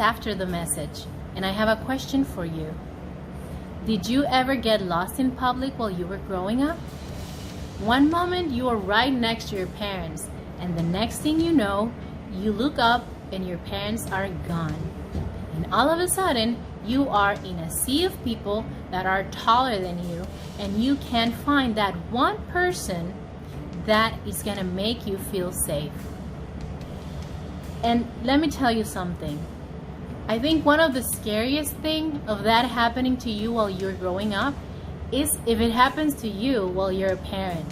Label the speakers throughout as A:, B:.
A: after the message, and I have a question for you. Did you ever get lost in public while you were growing up? One moment you are right next to your parents, and the next thing you know, you look up and your parents are gone. And all of a sudden, you are in a sea of people that are taller than you, and you can't find that one person that is gonna make you feel safe. And let me tell you something. I think one of the scariest thing of that happening to you while you're growing up is if it happens to you while you're a parent.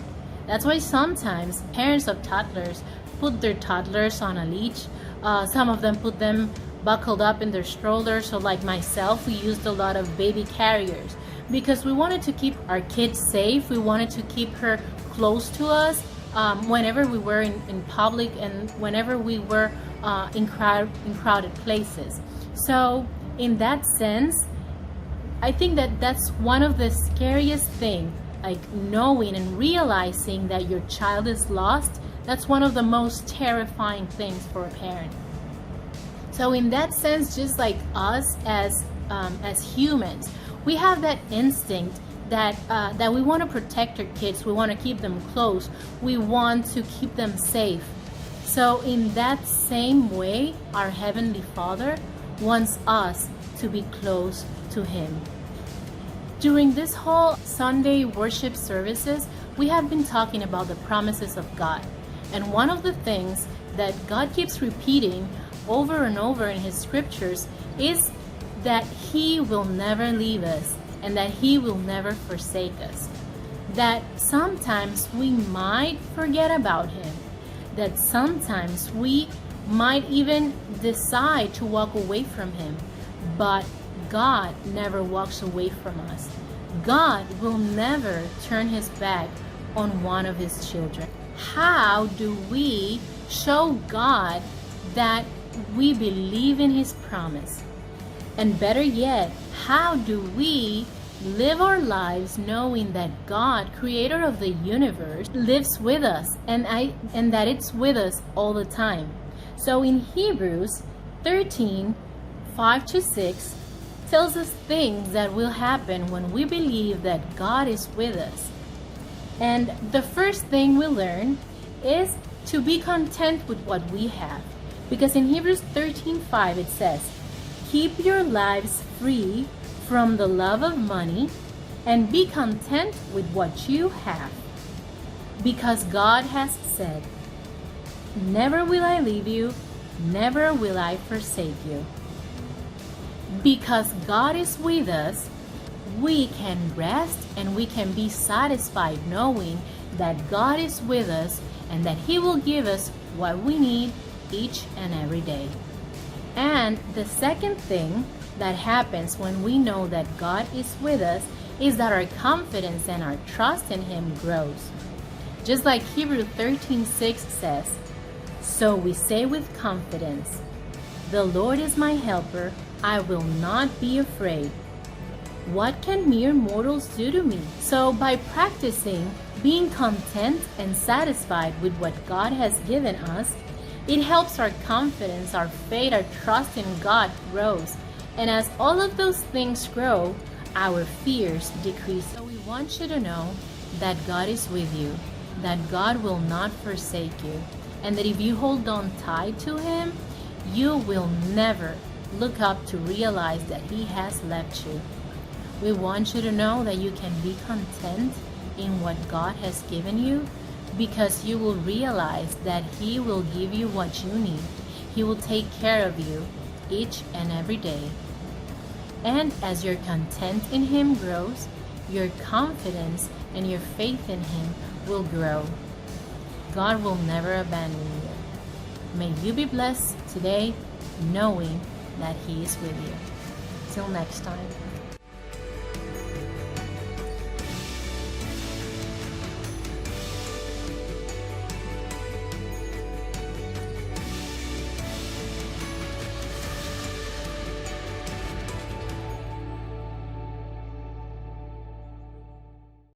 A: That's why sometimes parents of toddlers put their toddlers on a leash. Some of them put them buckled up in their strollers. So like myself, we used a lot of baby carriers because we wanted to keep our kids safe. We wanted to keep her close to us whenever we were in public and whenever we were in crowded places. So in that sense, I think that that's one of the scariest things, like knowing and realizing that your child is lost. That's one of the most terrifying things for a parent. So in that sense, just like us as humans, we have that instinct that we want to protect our kids. We want to keep them close. We want to keep them safe. So in that same way, our Heavenly Father wants us to be close to Him. During this whole Sunday worship services, we have been talking about the promises of God. And one of the things that God keeps repeating over and over in His scriptures is that He will never leave us and that He will never forsake us. That sometimes we might forget about Him. That sometimes we might even decide to walk away from Him. But God never walks away from us. God will never turn His back on one of His children. How do we show God that we believe in His promise? And better yet, how do we live our lives knowing that God, creator of the universe, lives with us and that it's with us all the time? So in Hebrews 13, 5-6, tells us things that will happen when we believe that God is with us. And the first thing we learn is to be content with what we have. Because in Hebrews 13:5 it says, "Keep your lives free from the love of money and be content with what you have. Because God has said, never will I leave you, never will I forsake you." Because God is with us, we can rest and we can be satisfied knowing that God is with us and that He will give us what we need each and every day. And the second thing that happens when we know that God is with us is that our confidence and our trust in Him grows. Just like Hebrews 13:6 says, "So we say with confidence, the Lord is my helper, I will not be afraid. What can mere mortals do to me?" So by practicing being content and satisfied with what God has given us, it helps our confidence, our faith, our trust in God grows. And as all of those things grow, our fears decrease. So we want you to know that God is with you, that God will not forsake you, and that if you hold on tight to Him, you will never look up to realize that He has left you. We want you to know that you can be content in what God has given you, because you will realize that He will give you what you need. He will take care of you each and every day. And as your content in Him grows, your confidence and your faith in Him will grow. God will never abandon you. May you be blessed today knowing that He is with you. Till next time.